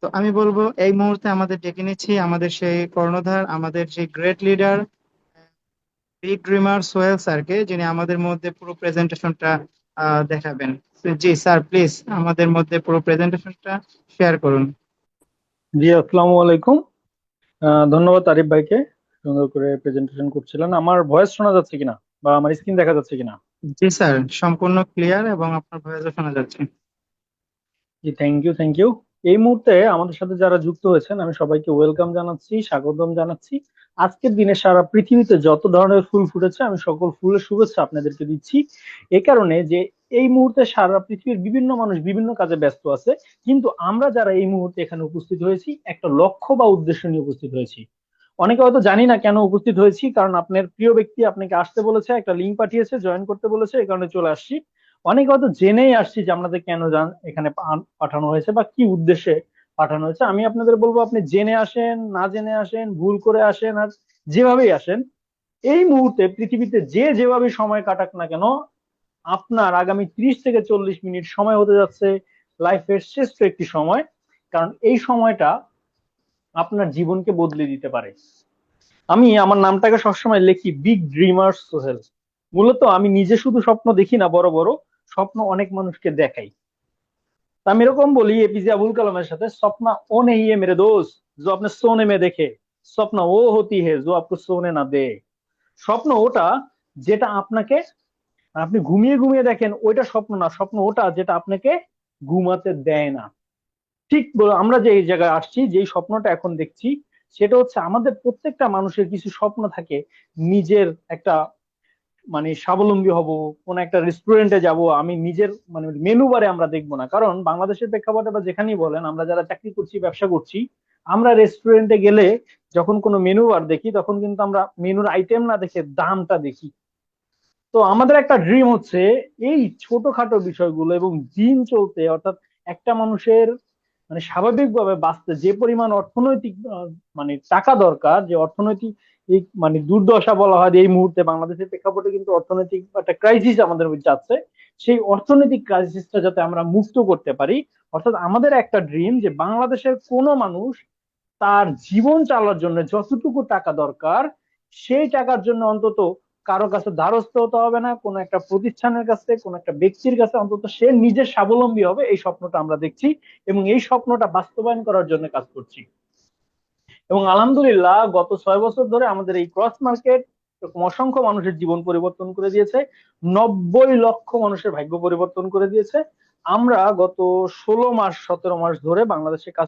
তো আমি বলবো এই মুহূর্তে আমাদের ডেকে নিচ্ছি আমাদের সেই কর্ণধার, আমাদের সেই great leader, big dreamer Sohel স্যারকে, যিনি আমাদের মধ্যে পুরো প্রেজেন্টেশনটা দেখাবেন। জি স্যার, প্লিজ আমাদের মধ্যে পুরো প্রেজেন্টেশনটা শেয়ার করুন। জি, আসসালামু আলাইকুম। ধন্যবাদ আরিফ ভাইকে। সুন্দর করে প্রেজেন্টেশন করছিলেন। আমার ভয়েস শোনা যাচ্ছে কিনা বা আমার স্ক্রিন দেখা যাচ্ছে কিনা? জি স্যার, সম্পূর্ণ ক্লিয়ার এবং আপনার ভয়েসও শোনা যাচ্ছে। জি, থ্যাংক ইউ, থ্যাংক ইউ। এই মুহূর্তে আমাদের সাথে যারা যুক্ত হয়েছেন আমি সবাইকে ওয়েলকাম জানাচ্ছি, স্বাগতম জানাচ্ছি। আজকের দিনে সারা পৃথিবীতে যত ধরনের ফুল ফুটেছে আমি সকল ফুলের শুভেচ্ছা আপনাদেরকে দিচ্ছি। এ কারণে যে এই মুহূর্তে সারা পৃথিবীর বিভিন্ন মানুষ বিভিন্ন কাজে ব্যস্ত আছে, কিন্তু আমরা যারা এই মুহূর্তে এখানে উপস্থিত হয়েছি একটা লক্ষ্য বা উদ্দেশ্য নিয়ে উপস্থিত হয়েছি। অনেকে হয়তো জানি না কেন উপস্থিত হয়েছি, কারণ আপনার প্রিয় ব্যক্তি আপনাকে আসতে বলেছে, একটা লিঙ্ক পাঠিয়েছে, জয়েন করতে বলেছে, এই কারণে চলে আসছি। অনেকে হয়তো জেনেই আসছি যে আপনাদের কেন এখানে পাঠানো হয়েছে বা কি উদ্দেশ্যে পাঠানো হয়েছে। আমি আপনাদের বলবো, আপনি জেনে আসেন, না জেনে আসেন, ভুল করে আসেন, আর যেভাবেই আসেন, এই মুহূর্তে পৃথিবীতে যে যেভাবে সময় কাটাক না কেন, আপনার আগামী 30 থেকে 40 মিনিট সময় হতে যাচ্ছে লাইফের শ্রেষ্ঠ একটি সময়। কারণ এই সময়টা আপনার জীবনকে বদলে দিতে পারে। আমি আমার নামটাকে সবসময় লিখি বিগ ড্রিমার সোহেল। মূলত আমি নিজে শুধু স্বপ্ন দেখি না, বড় বড় স্বপ্ন অনেক মানুষকে দেখাই। তা আমি এরকম বলি এপিজে আবুল কালামের সাথে, सपना ओ नहीं है मेरे दोस्त जो अपने सोने में देखे, सपना ও होती है जो आपको सोने ना दे। স্বপ্ন ওটা যেটা আপনাকে, আপনি ঘুমিয়ে ঘুমিয়ে দেখেন ওইটা স্বপ্ন না, স্বপ্ন ওটা যেটা আপনাকে ঘুমাতে দেয় না। ঠিক আমরা যে এই জায়গায় আসছি, যেই স্বপ্নটা এখন দেখছি, সেটা হচ্ছে আমাদের প্রত্যেকটা মানুষের কিছু স্বপ্ন থাকে। নিজের একটা স্বাবলম্বী হব, কোন একটা রেস্টুরেন্টে যাব, আমি নিজের মেনু বারে আমরা দেখবো না। কারণ বাংলাদেশের প্রেক্ষাপটে বা যেখানেই বলেন, আমরা যারা চাকরি করছি, ব্যবসা করছি, আমরা রেস্টুরেন্টে গেলে যখন কোনো মেনু বার দেখি তখন কিন্তু আমরা মেনুর আইটেম না দেখে দামটা দেখি। তো আমাদের একটা ড্রিম হচ্ছে এই ছোটখাটো বিষয়গুলো এবং দিন চলতে, অর্থাৎ একটা মানুষের স্বাভাবিকভাবে বাঁচতে যে পরিমাণ অর্থনৈতিক টাকা দরকার, যে অর্থনৈতিক এই দুর্দশা বলা হয় যে এই মুহূর্তে বাংলাদেশের প্রেক্ষাপটে কিন্তু অর্থনৈতিক একটা ক্রাইসিস আমাদের মধ্যে যাচ্ছে, সেই অর্থনৈতিক ক্রাইসিসটা যাতে আমরা মুক্ত করতে পারি। অর্থাৎ আমাদের একটা ড্রিম যে বাংলাদেশের কোনো মানুষ তার জীবন চালার জন্য যতটুকু টাকা দরকার, সেই টাকার জন্য অন্তত কারো কাছে ধারস্থ হতে হবে না, কোনো একটা প্রতিষ্ঠানের কাছে, কোনো একটা ব্যক্তির কাছে, অন্তত সে নিজের স্বাবলম্বী হবে, এই স্বপ্নটা আমরা দেখছি এবং এই স্বপ্নটা বাস্তবায়ন করার জন্য কাজ করছি। এবং আলহামদুলিল্লাহ গত 6 বছর ধরে আমাদের এই ক্রস মার্কেট অসংখ্য মানুষের জীবন পরিবর্তন করে দিয়েছে, 90 লক্ষ মানুষের ভাগ্য পরিবর্তন করে দিয়েছে। আমরা গত 16 মাস 17 মাস ধরে বাংলাদেশে কাজ